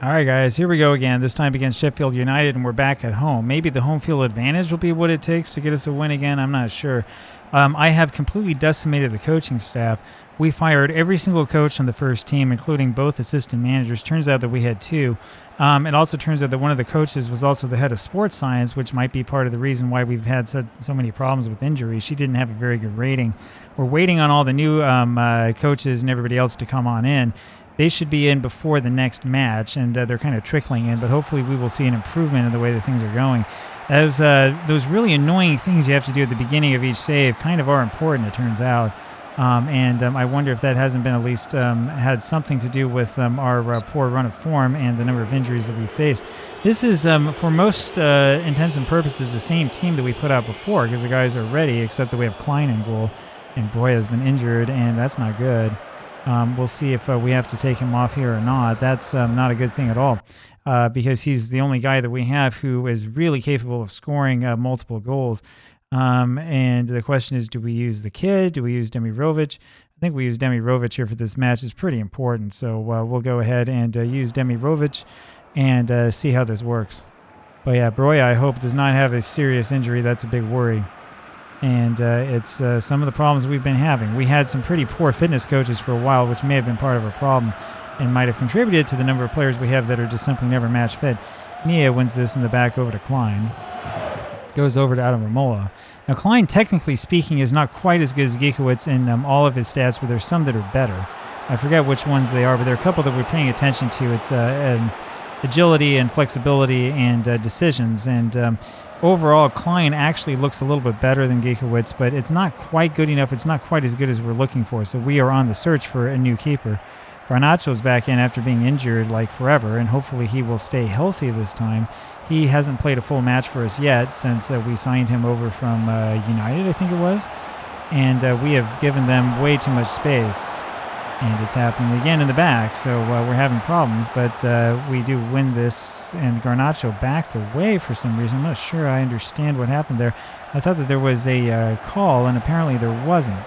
All right, guys, here we go again, this time against Sheffield United, and we're back at home. Maybe the home field advantage will be what it takes to get us a win again. I'm not sure. I have completely decimated the coaching staff. We fired every single coach on the first team, including both assistant managers. Turns out that we had two. It also turns out that one of the coaches was also the head of sports science, which might be part of the reason why we've had so many problems with injuries. She didn't have a very good rating. We're waiting on all the new coaches and everybody else to come on in. They should be in before the next match, and they're kind of trickling in, but hopefully we will see an improvement in the way that things are going. Those really annoying things you have to do at the beginning of each save kind of are important, it turns out. I wonder if that hasn't been at least had something to do with our poor run of form and the number of injuries that we faced. This is, for most intents and purposes, the same team that we put out before because the guys are ready, except that we have Klein in goal, and Broya has been injured, and that's not good. We'll see if we have to take him off here or not. That's not a good thing at all because he's the only guy that we have who is really capable of scoring multiple goals. And the question is, do we use the kid? Do we use Demirovic? I think we use Demirovic here for this match. It's pretty important. So we'll go ahead and use Demirovic and see how this works. But yeah, Broya, I hope, does not have a serious injury. That's a big worry. And it's some of the problems we've been having. We had some pretty poor fitness coaches for a while, which may have been part of our problem and might have contributed to the number of players we have that are just simply never match fit. Nia wins this in the back over to Klein. Goes over to Adam Ramola. Now, Klein, technically speaking, is not quite as good as Giekewicz in all of his stats, but there's some that are better. I forget which ones they are, but there are a couple that we're paying attention to. It's agility and flexibility and decisions. And overall, Klein actually looks a little bit better than Giekewicz, but it's not quite good enough. It's not quite as good as we're looking for. So we are on the search for a new keeper. Garnacho's back in after being injured like forever, and hopefully he will stay healthy this time. He hasn't played a full match for us yet since we signed him over from United, I think it was. And we have given them way too much space. And it's happening again in the back, so we're having problems. But we do win this, and Garnacho backed away for some reason. I'm not sure I understand what happened there. I thought that there was a call, and apparently there wasn't.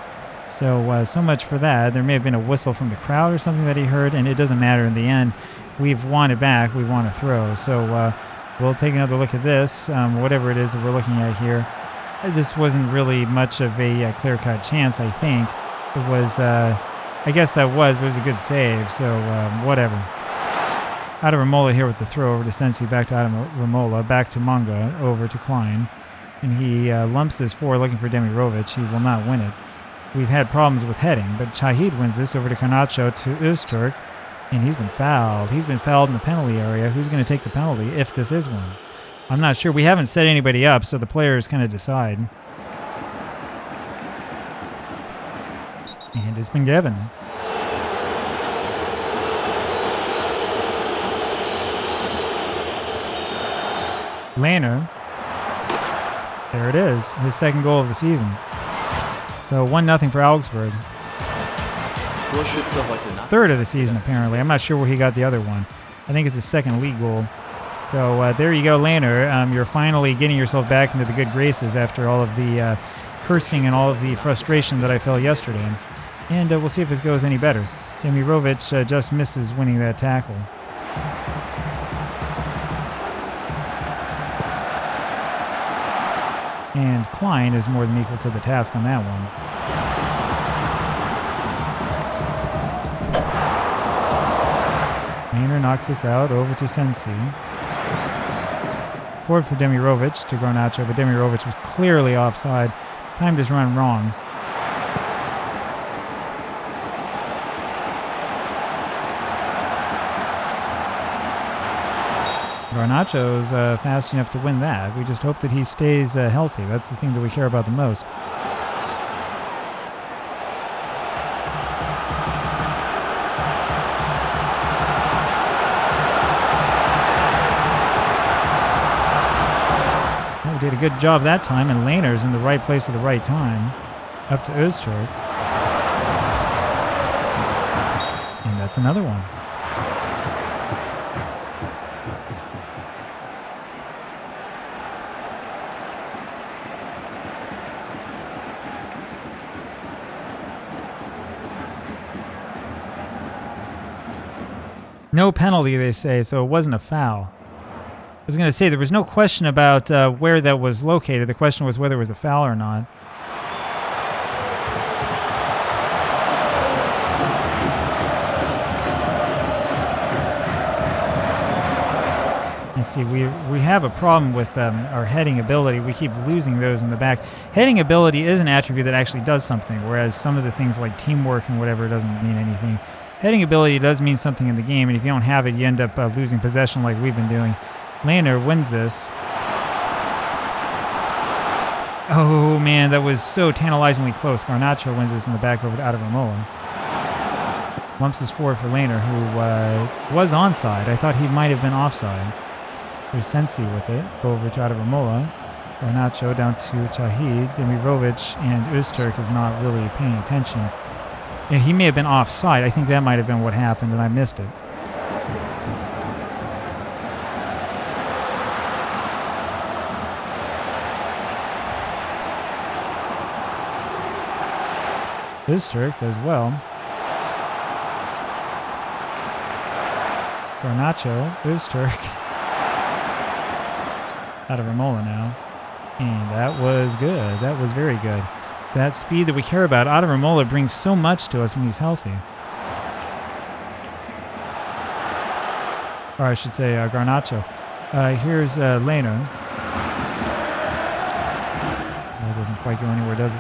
So much for that. There may have been a whistle from the crowd or something that he heard, and it doesn't matter in the end. We've won it back. We want to throw. So we'll take another look at this, whatever it is that we're looking at here. This wasn't really much of a clear-cut chance, I think. It was, I guess that was, but it was a good save, so whatever. Adam Ramola here with the throw over to Sensi, back to Adam Ramola, back to Manga, over to Klein. And he lumps this forward looking for Demirovic. He will not win it. We've had problems with heading, but Chahid wins this over to Garnacho to Öztürk, and he's been fouled. He's been fouled in the penalty area. Who's going to take the penalty if this is one? I'm not sure. We haven't set anybody up, so the players kind of decide. And it's been given. Lehner. There it is. His second goal of the season. So 1-0 for Augsburg. Third of the season, apparently. I'm not sure where he got the other one. I think it's his second league goal. So there you go, Lehner. You're finally getting yourself back into the good graces after all of the cursing and all of the frustration that I felt yesterday. And we'll see if this goes any better. Demirovic just misses winning that tackle. And Klein is more than equal to the task on that one. Lehner knocks this out over to Sensi. Forward for Demirovic to Garnacho, but Demirovic was clearly offside. Timed his run wrong. Garnacho's fast enough to win that. We just hope that he stays healthy. That's the thing that we care about the most. Well, we did a good job that time, and Lehner's in the right place at the right time. Up to Öztürk. And that's another one. No penalty, they say, so it wasn't a foul. I was going to say, there was no question about where that was located. The question was whether it was a foul or not. Let's see, we have a problem with our heading ability. We keep losing those in the back. Heading ability is an attribute that actually does something, whereas some of the things like teamwork and whatever doesn't mean anything. Heading ability does mean something in the game, and if you don't have it, you end up losing possession like we've been doing. Laner wins this. Oh man, that was so tantalizingly close. Garnacho wins this in the back over out of Ramola. Lumps is forward for Laner, who was onside. I thought he might have been offside. There's Sensi with it. Go over to Ramola. Garnacho down to Chahid. Demirovic and Öztürk is not really paying attention. Yeah, he may have been offside. I think that might have been what happened, and I missed it. Öztürk does well. Garnacho, Öztürk. Out of Ramola now. And that was good. That was very good. So that speed that we care about, out of Ramola brings so much to us when he's healthy. Or I should say Garnacho. Here's Laner. That doesn't quite go anywhere, does it?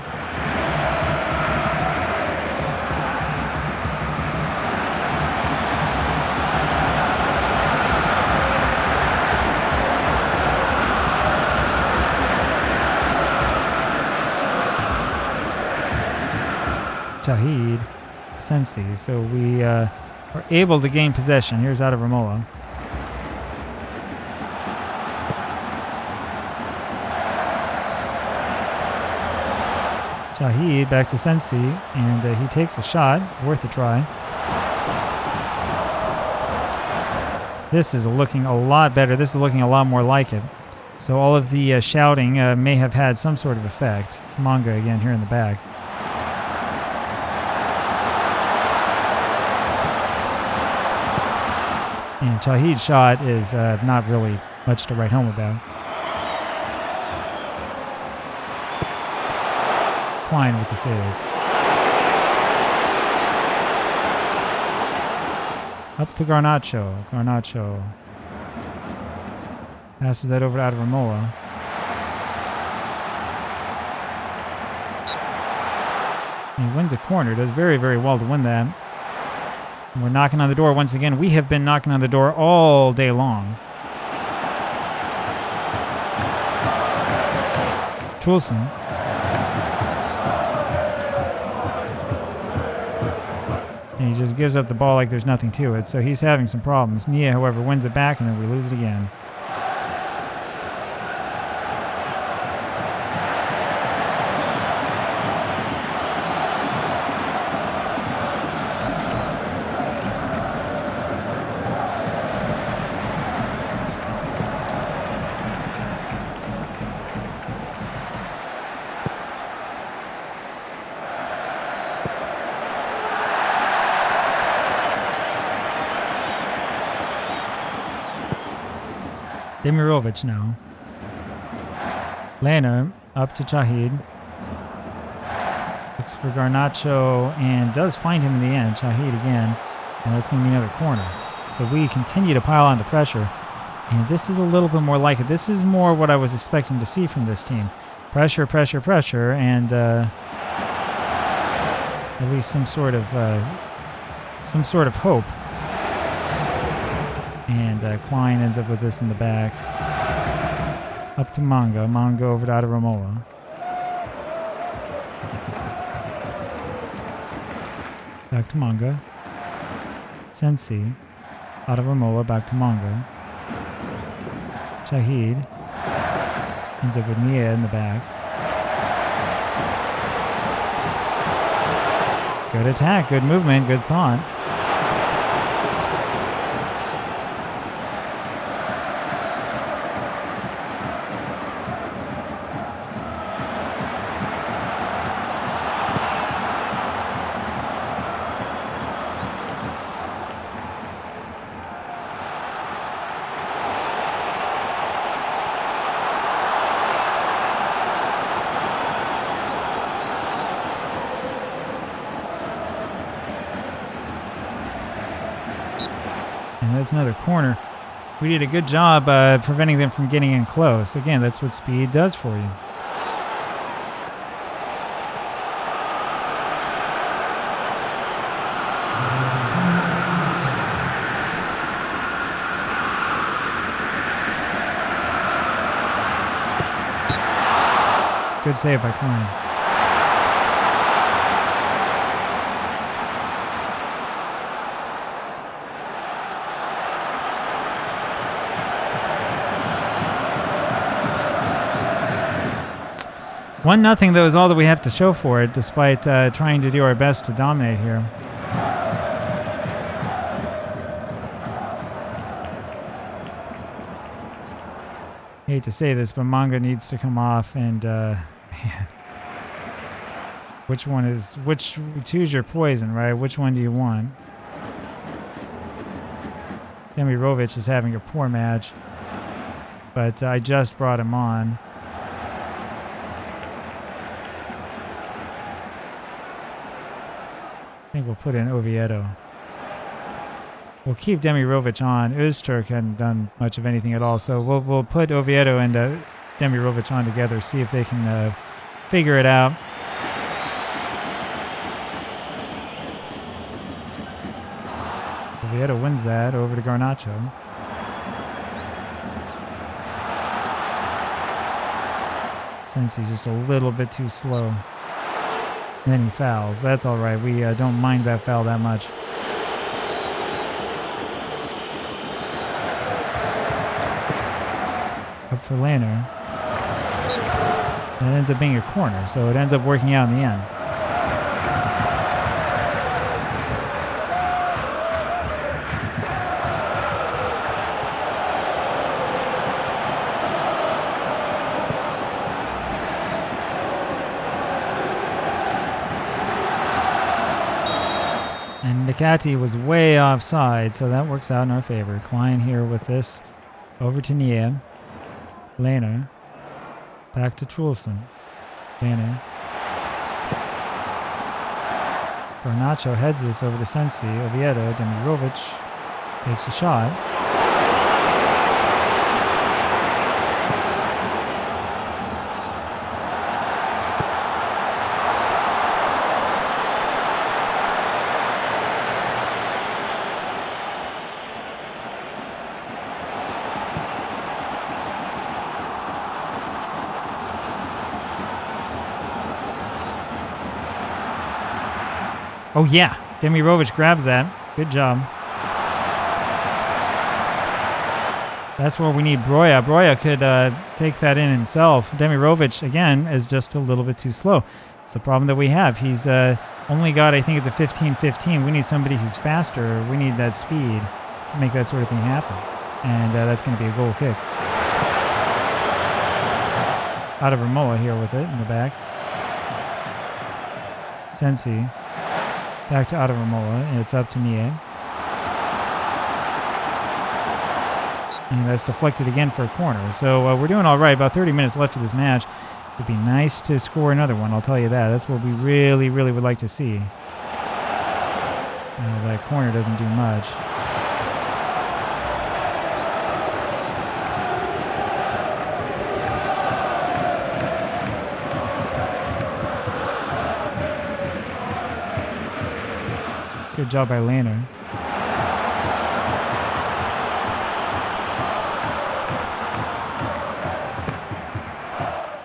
Chahid, Sensi. So we are able to gain possession. Here's out of Ramola. Chahid back to Sensi, and he takes a shot. Worth a try. This is looking a lot better. This is looking a lot more like it. So all of the shouting may have had some sort of effect. It's Manga again here in the back. And Chahid's shot is not really much to write home about. Klein with the save. Up to Garnacho. Garnacho passes that over to Ramola. He wins a corner. Does very, very well to win that. We're knocking on the door once again. We have been knocking on the door all day long. Trulson. And he just gives up the ball like there's nothing to it. So he's having some problems. Nia, however, wins it back, and then we lose it again. Demirovic now. Laner up to Chahid. Looks for Garnacho and does find him in the end. Chahid again. And that's going to be another corner. So we continue to pile on the pressure. And this is a little bit more like it. This is more what I was expecting to see from this team. Pressure, pressure, pressure, and at least some sort of hope. And Klein ends up with this in the back. Up to Manga. Manga over to Ramola. Back to Manga. Sensi. Ramola back to Manga. Chahid. Ends up with Nia in the back. Good attack, good movement, good thought. And that's another corner. We did a good job preventing them from getting in close. Again, that's what speed does for you. Good save by Klein. One nothing though is all that we have to show for it, despite trying to do our best to dominate here. Hate to say this, but manga needs to come off, and man, choose your poison, right? Which one do you want? Demirovic is having a poor match, but I just brought him on. I think we'll put in Oviedo. We'll keep Demirovic on. Öztürk hadn't done much of anything at all, so we'll put Oviedo and Demirovic on together, see if they can figure it out. Oviedo wins that over to Garnacho. Sensi's just a little bit too slow. Then he fouls, but that's all right. We don't mind that foul that much. Up for Lanner. And it ends up being a corner, so it ends up working out in the end. And Nakati was way offside, so that works out in our favor. Klein here with this. Over to Nia. Lanner. Back to Trulson. Lanner. Garnacho heads this over to Sensi. Oviedo. Demirovic takes a shot. Oh yeah, Demirovic grabs that. Good job. That's where we need Broja. Broja could take that in himself. Demirovic, again, is just a little bit too slow. It's the problem that we have. He's only got, I think it's a 15-15. We need somebody who's faster. We need that speed to make that sort of thing happen. And that's going to be a goal kick. Out of Ramoa here with it in the back. Sensi. Back to Adaramola, and it's up to Nie. And that's deflected again for a corner. So we're doing all right. About 30 minutes left of this match. It would be nice to score another one, I'll tell you that. That's what we really, really would like to see. That corner doesn't do much. Good job by Lanner.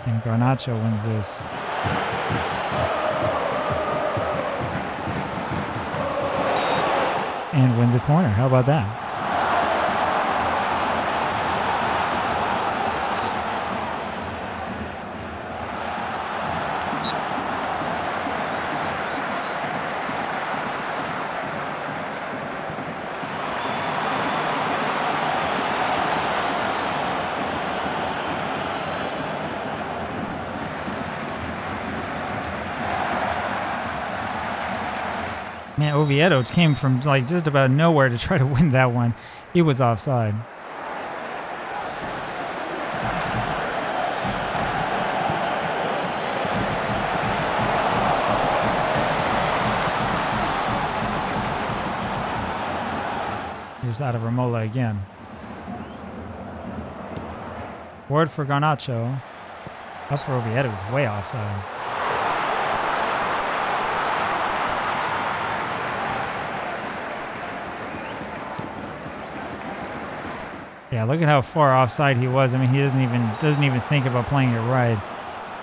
And Garnacho wins this. And wins a corner. How about that? Man, Oviedo came from like just about nowhere to try to win that one. He was offside. Here's out of Romola again. Forward for Garnacho. Up for Oviedo, was way offside. Yeah, look at how far offside he was. I mean, he doesn't even think about playing it right.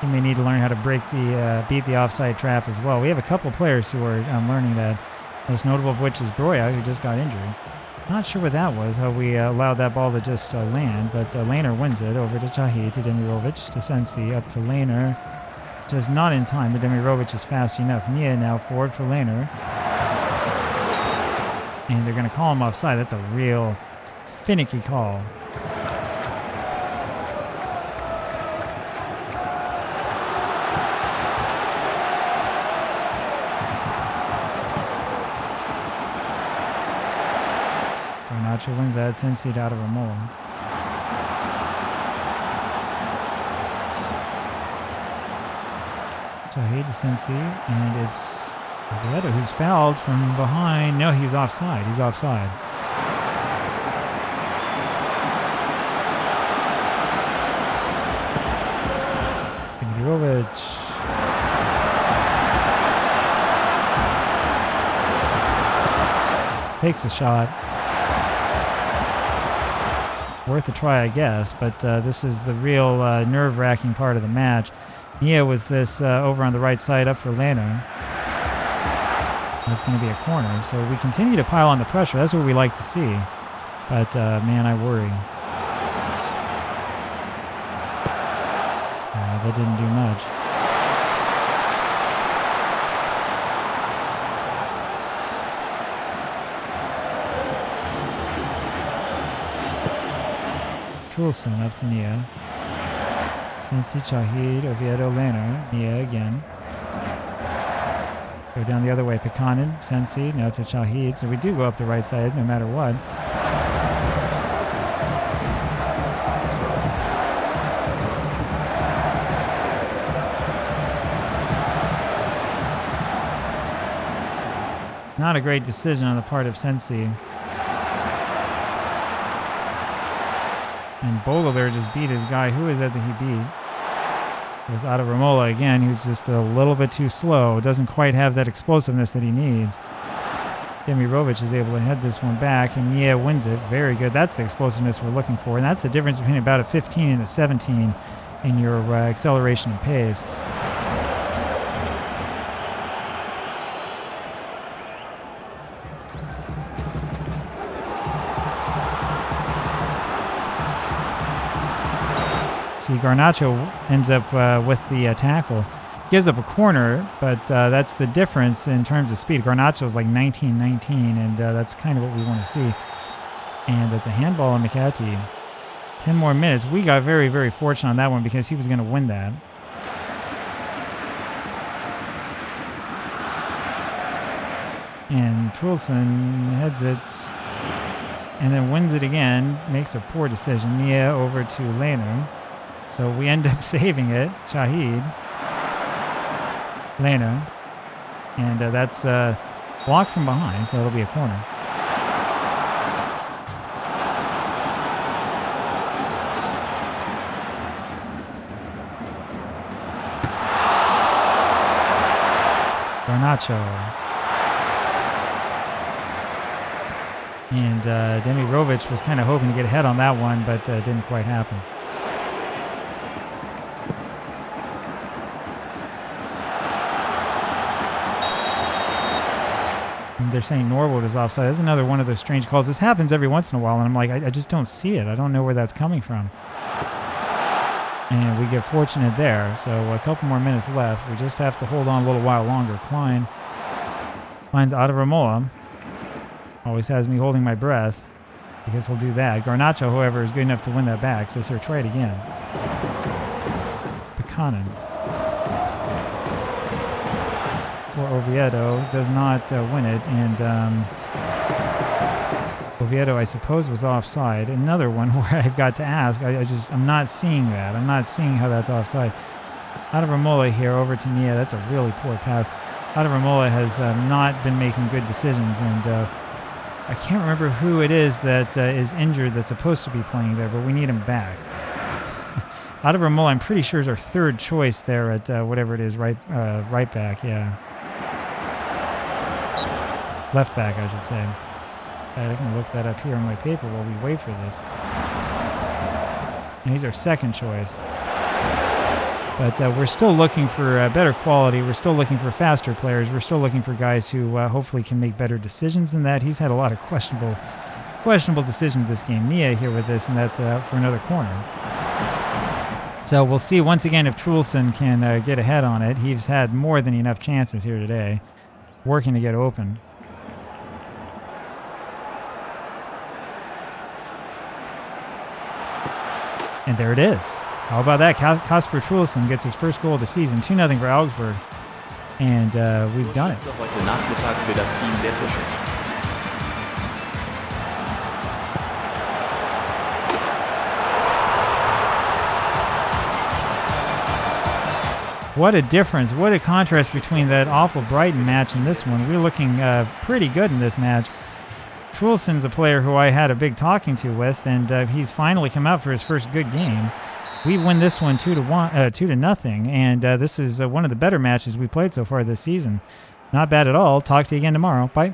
He may need to learn how to beat the offside trap as well. We have a couple players who are learning that. Most notable of which is Broya, who just got injured. Not sure what that was, how we allowed that ball to just land, but Laner wins it over to Chahi, to Demirovic, to Sensi, up to Laner. Just not in time, but Demirovic is fast enough. Nia now forward for Laner. And they're going to call him offside. That's a real finicky call. Garnacho wins that, Sensi out of Romola. Shahid to Sensi, and it's Oviedo who's fouled from behind. No, he's offside. He's offside. Demirovic. Takes a shot. Worth a try, I guess, but this is the real nerve-wracking part of the match. Nia was this over on the right side up for Laner. That's going to be a corner, so we continue to pile on the pressure. That's what we like to see, but man, I worry. That didn't do much. Trulson up to Nia. Sensi, Chahid, Oviedo, Laner. Nia again. Go down the other way. Pekanen, Sensi, now to Chahid. So we do go up the right side no matter what. Not a great decision on the part of Sensi. And Bogle there just beat his guy. Who is that he beat? It was out of Romola again. He was just a little bit too slow. Doesn't quite have that explosiveness that he needs. Demirovic is able to head this one back, and Nia wins it. Very good. That's the explosiveness we're looking for. And that's the difference between about a 15 and a 17 in your acceleration and pace. See, Garnacho ends up with the tackle. Gives up a corner, but that's the difference in terms of speed. Garnacho is like 19-19, and that's kind of what we want to see. And it's a handball on McAtee. 10 more minutes. We got very, very fortunate on that one because he was going to win that. And Trulson heads it and then wins it again. Makes a poor decision. Nia over to Laner. So we end up saving it. Shahid. Laner. And that's blocked from behind, so that'll be a corner. Garnacho. And Demirovic was kind of hoping to get ahead on that one, but didn't quite happen. They're saying Norwood is offside. That's another one of those strange calls. This happens every once in a while, and I'm like, I just don't see it. I don't know where that's coming from. And we get fortunate there. So a couple more minutes left. We just have to hold on a little while longer. Klein's out of Romola. Always has me holding my breath because he'll do that. Garnacho, however, is good enough to win that back. So here, try it again. Pekanen. For Oviedo, does not win it, and Oviedo, I suppose, was offside. Another one where I've got to ask, I'm not seeing that. I'm not seeing how that's offside. Out of Romola here, over to Nia. That's a really poor pass. Out of Romola has not been making good decisions, and I can't remember who it is that is injured that's supposed to be playing there, but we need him back. Oliver Mull, I'm pretty sure, is our third choice there at whatever it is, right back, yeah. Left back, I should say. I can look that up here on my paper while we wait for this. And he's our second choice. But we're still looking for better quality. We're still looking for faster players. We're still looking for guys who hopefully can make better decisions than that. He's had a lot of questionable decisions this game. Nia here with this, and that's out for another corner. So we'll see once again if Truelson can get ahead on it. He's had more than enough chances here today, working to get open. And there it is. How about that? Kasper Truelson gets his first goal of the season. 2-0 for Augsburg. And we've done it. What a difference. What a contrast between that awful Brighton match and this one. We're looking pretty good in this match. Truelson's a player who I had a big talking to with, and he's finally come out for his first good game. We win this one 2-0, and this is one of the better matches we played so far this season. Not bad at all. Talk to you again tomorrow. Bye.